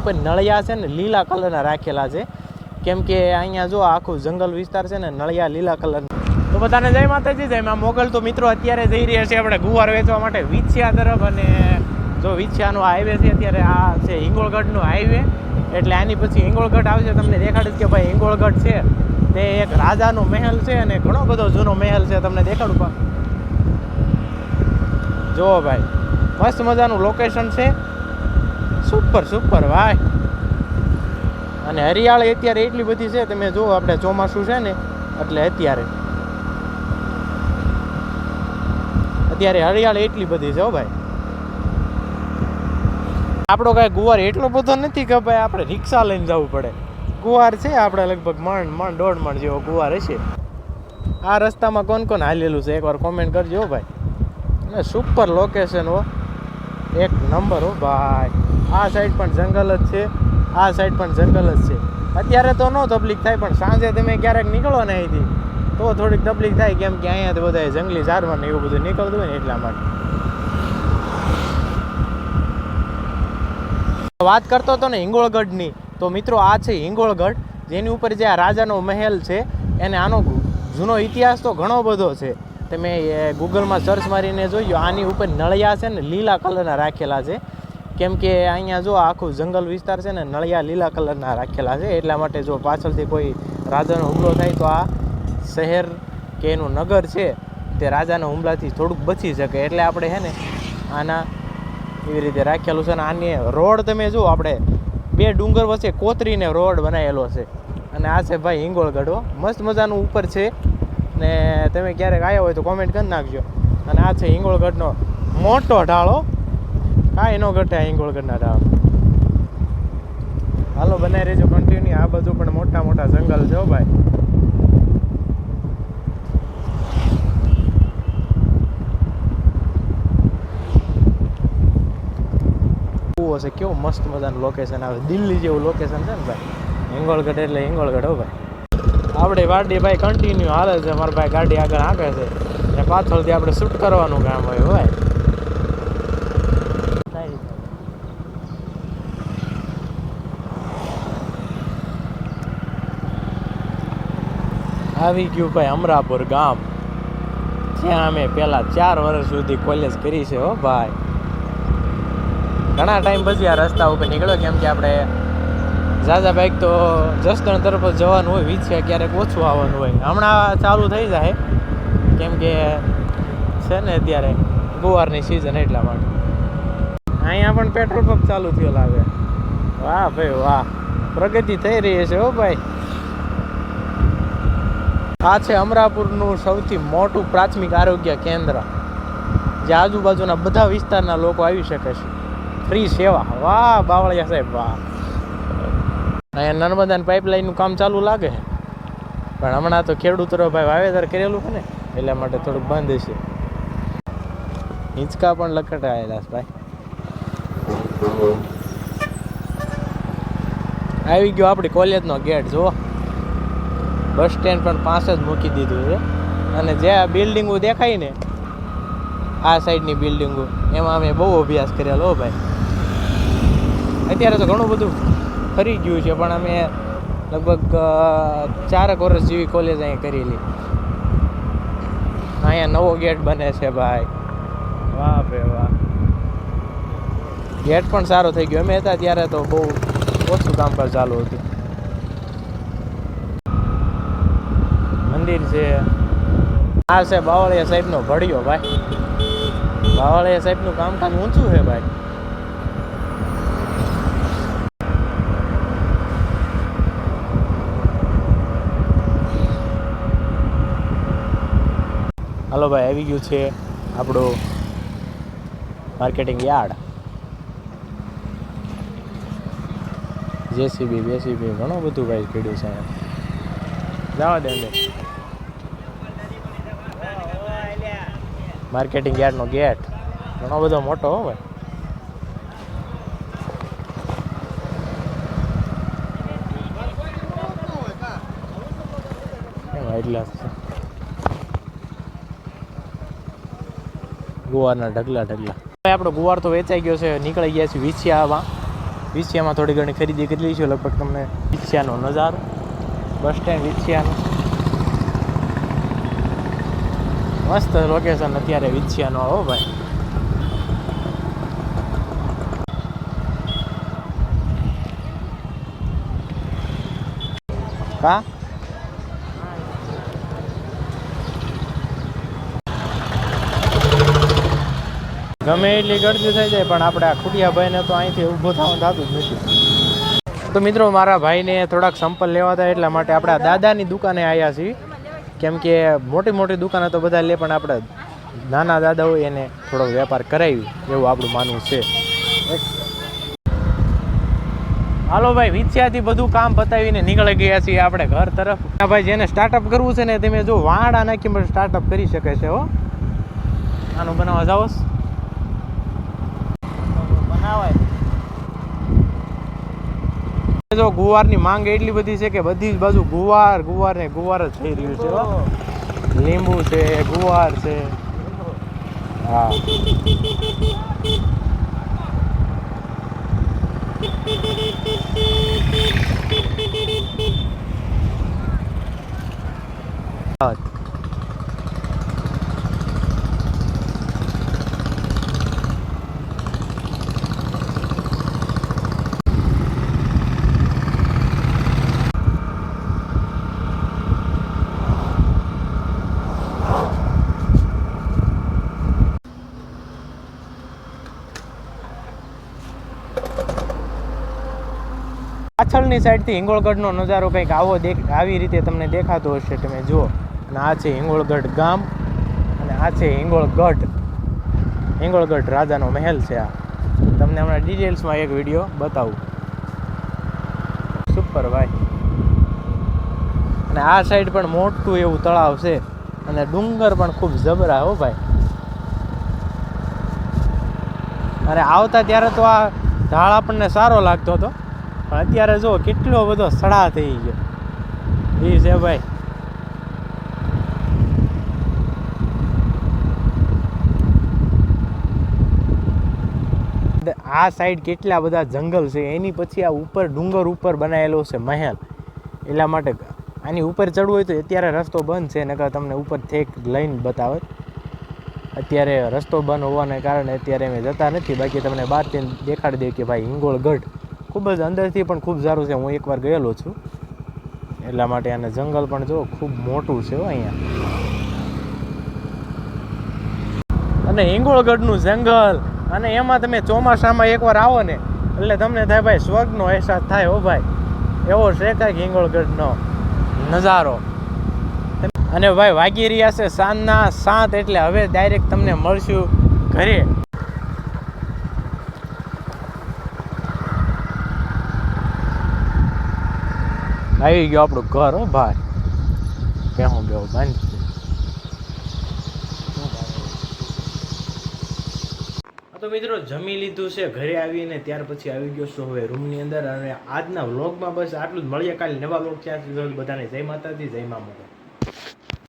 ઉપર નળિયા છે ને લીલા કલરના રાખેલા છે, કેમ કે અહીંયા જો આખું જંગલ વિસ્તાર છે ને નળિયા લીલા કલર. તો બધાને જય માતાજી, જય મા મોગલ. તો મિત્રો અત્યારે જઈ રહ્યા છે આપણે ગુવાર વેચવા માટે વિછિયા તરફ. અને જો વિછિયાનો હાઈવે છે અત્યારે, આ છે હિંગોળગઢનો હાઈવે, એટલે આની પછી હિંગોળગઢ આવશે. તમને દેખાડું કે ભાઈ હિંગોળગઢ છે તે એક રાજાનો મહેલ છે અને ઘણો બધો જૂનો મહેલ છે. તમને દેખાડું પા જો ભાઈ, મસ્ત મજાનું લોકેશન છે, સુપર સુપર ભાઈ. અને હરિયાળી અત્યારે એટલી બધી છે, તમે જુઓ આપણે ચોમાસું છે ને એટલે અત્યારે હરિયાળી એટલી બધી છે હો ભાઈ. આપણો કાંઈ ગુવાર એટલો બધો નથી કે ભાઈ આપણે રિક્ષા લઈને જવું પડે. ગુવાર છે આપણે લગભગ મણ 1.5 મણ જેવો ગુવાર હશે. આ રસ્તામાં કોણ કોણ હાલેલું છે એકવાર કોમેન્ટ કરજો હો ભાઈ. અને સુપર લોકેશન હો, એક નંબર હો ભાઈ. આ સાઈડ પણ જંગલ જ છે, આ સાઈડ પણ જંગલ જ છે. અત્યારે તો ન તકલીફ થાય, પણ સાંજે તમે ક્યારેક નીકળો ને અહીંથી તો થોડીક તકલીફ થાય, કેમ કે અહીંયાથી બધા જંગલી જાનવર ને એવું બધું નીકળતું હોય ને એટલા માટે. વાત કરતો હતો ને હિંગોળગઢની, તો મિત્રો આ છે હિંગોળગઢ, જેની ઉપર જે આ રાજાનો મહેલ છે. એને આનો જૂનો ઇતિહાસ તો ઘણો બધો છે. તમે ગૂગલમાં સર્ચ મારીને જોઈજો. આની ઉપર નળિયા છે ને લીલા કલરના રાખેલા છે, કેમ કે અહીંયા જો આખું જંગલ વિસ્તાર છે ને નળિયા લીલા કલરના રાખેલા છે. એટલા માટે જો પાછળથી કોઈ રાજાનો હુમલો થાય તો આ શહેર કે એનું નગર છે તે રાજાના હુમલાથી થોડુંક બચી શકે. એટલે આપણે છે ને આના એવી રીતે રાખેલું છે. અને આની રોડ તમે જુઓ, આપણે 2 ડુંગર વચ્ચે કોતરીને રોડ બનાવેલો છે. અને આ છે ભાઈ હિંગોળગઢ, મસ્ત મજાનું ઉપર છે. ને તમે ક્યારેક આવ્યા હોય તો કોમેન્ટ કરી નાખજો. અને આ છે હિંગોળગઢનો મોટો ઢાળો, કાંઈ ન ઘટે હિંગોળગઢના ઢાળ. હાલો બનાવી રહેજો કન્ટિન્યુ. આ બાજુ પણ મોટા મોટા જંગલ છે ભાઈ. છે કેવું મસ્ત મજાનું લોકેશન આવે, દિલ્હી જેવું લોકેશન છે ને ભાઈ. હિંગોળગઢ એટલે હિંગોળગઢ હો ભાઈ. આપણે વાડી ભાઈ કન્ટિન્યુ હાલે છે, મારા ભાઈ ગાડી આગળ હાંકે છે ને પાછળથી આપણે શૂટ કરવાનું કામ હોય ભાઈ. આવી ગયું ભાઈ અમરાપુર ગામ, જ્યાં અમે પહેલા 4 વર્ષ સુધી કોલેજ કરી છે હો ભાઈ. ઘણા ટાઈમ પછી આ રસ્તા ઉપર નીકળ્યો, કેમ કે આપણે ઝાઝા બાઈક તો જસદણ તરફ જ જવાનું હોય, વિછિયા ક્યારેક ઓછું આવવાનું હોય. હમણાં ચાલુ થઈ જાય કેમ કે છે ને અત્યારે ગુવારની સિઝન, એટલા માટે. અહીંયા પણ પેટ્રોલ પંપ ચાલુ થયો લાગે. વાહ ભાઈ વાહ, પ્રગતિ થઈ રહી છે હો ભાઈ. આ છે અમરાપુરનું સૌથી મોટું પ્રાથમિક આરોગ્ય કેન્દ્ર, જે આજુબાજુના બધા વિસ્તારના લોકો આવી શકે છે. ફ્રી સેવા. વાહ બાવળિયા સાહેબ વાહ. અહીંયા નર્મદાની પાઇપલાઇનનું કામ ચાલુ લાગે છે, પણ હમણાં તો ખેડૂતો ભાઈ વાવેતર કરેલું છે ને એટલા માટે થોડુંક બંધ છે. હિંચકા પણ લખટાયેલા છે ભાઈ. આવી ગયો આપણી કોલેજનો ગેટ. જુઓ, બસ સ્ટેન્ડ પણ પાસે જ મૂકી દીધું છે. અને જે આ બિલ્ડિંગો દેખાય ને, આ સાઈડની બિલ્ડિંગો, એમાં અમે બહુ અભ્યાસ કરેલો હો ભાઈ. અત્યારે તો ઘણું બધું ફરી ગયું છે, પણ અમે લગભગ 4 વર્ષ જેવી કોલેજ અહીંયા કરેલી. અહીંયા નવો ગેટ બને છે ભાઈ. વાહ ભાઈ વાહ. ગેટ પણ સારો થઈ ગયો. અમે હતા ત્યારે તો બહુ ઓછું કામકાજ ચાલુ હતું. મંદિર છે. આ છે બાવળિયા સાહેબનો ભડિયો ભાઈ. બાવળિયા સાહેબનું કામકાજ ઊંચું છે ભાઈ. હાલો ભાઈ, આવી ગયું છે આપણું માર્કેટિંગ યાર્ડ. જેસીબી બેસીબી ઘણું બધું ભાઈ પીડ્યું છે અહીંયા. જવા દે અંદર. માર્કેટિંગ યાર્ડનો ગેટ ઘણો બધો મોટો હો ભાઈ. એટલા ગુવારના ઢગલા. આપણો ગુવાર તો વેચાઈ ગયો છે. નીકળી ગયા છે વિછિયામાં. વિછિયામાં થોડી ઘણી ખરીદી કરી લઈશું. લગભગ તમને વિછિયાનો નજારો, બસ સ્ટેન્ડ વિછિયાનો, મસ્ત લોકેશન અત્યારે વિછિયાનો. હો ભાઈ, કા ગમે એટલી ગળતી થઈ જાય પણ આપણે આ ખુટિયાભાઈને તો અહીંથી ઊભો થવાનું થતું જ નથી. તો મિત્રો, મારા ભાઈને થોડાક સંપલ લેવા હતા એટલા માટે આપણે આ દાદાની દુકાને આવ્યા છીએ. કેમ કે મોટી મોટી દુકાને તો બધા લે, પણ આપણે નાના દાદા હોય એને થોડો વેપાર કરાવી એવું આપણું માનવું છે. હાલો ભાઈ, વિછિયાથી બધું કામ પતાવીને નીકળી ગયા છીએ આપણે ઘર તરફ. ભાઈ, જેને સ્ટાર્ટઅપ કરવું છે ને તમે જો વાડા નાખી પણ સ્ટાર્ટઅપ કરી શકે છે. હો, આનું બનાવવા જાઓ બનાવાય. જો ગુવારની માંગ એટલી બધી છે કે બધી જ બાજુ ગુવાર ગુવાર ને ગુવાર જ થઈ રહ્યું છે. લીંબુ છે, ગુવાર છે. હા, પાછળની સાઈડથી હિંગોળગઢનો નજારો કંઈક આવો આવી રીતે તમને દેખાતો હશે. તમે જુઓ, અને આ છે હિંગોળગઢ ગામ અને આ છે હિંગોળગઢ. હિંગોળગઢ રાજાનો મહેલ છે. આ તમને હમણાં ડિટેલ્સમાં એક વિડીયો બતાવું. સુપર ભાઈ. અને આ સાઈડ પણ મોટું એવું તળાવ છે અને ડુંગર પણ ખૂબ જબરા. હો ભાઈ, અને આવતા ત્યારે તો આ ઢાળ આપણને સારો લાગતો હતો, પણ અત્યારે જો કેટલો બધો સડા થઈ ગયો એ છે ભાઈ. આ સાઈડ કેટલા બધા જંગલ છે, એની પછી આ ઉપર ડુંગર ઉપર બનાવેલો છે મહેલ. એટલા માટે આની ઉપર ચડવું હોય તો અત્યારે રસ્તો બંધ છે, નકર તમને ઉપર થેક લઈને બતાવે. અત્યારે રસ્તો બંધ હોવાને કારણે અત્યારે અમે જતા નથી. બાકી તમને બહારથી દેખાડી દઈએ કે ભાઈ હિંગોળગઢ ખૂબ જ અંદરથી પણ ખૂબ સારું છે. હું એકવાર ગયેલો છું એટલા માટે. અને જંગલ પણ જો ખૂબ મોટું છે અહીંયા. અને હિંગોળગઢનું જંગલ, અને એમાં તમે ચોમાસામાં એકવાર આવો ને એટલે તમને થાય ભાઈ સ્વર્ગનો અહેસાસ થાય. હો ભાઈ, એવો છે કાંઈક હિંગોળગઢનો નજારો. અને ભાઈ વાગી રહ્યા છે સાંજના 7, એટલે હવે ડાયરેક્ટ તમને મળશું ઘરે. આવી ગયો આપણું ઘર. હો ભાઈ, કેવું બેવું બંધ. તો મિત્રો, જમી લીધું છે ઘરે આવીને, ત્યાર પછી આવી ગયો છું હવે રૂમની અંદર. અને આજના વ્લોગમાં બસ આટલું જ. મળીએ કાલે નવા વ્લોગ. ત્યાં સુધી બધાને જય માતાજી, જય મા મોગલ.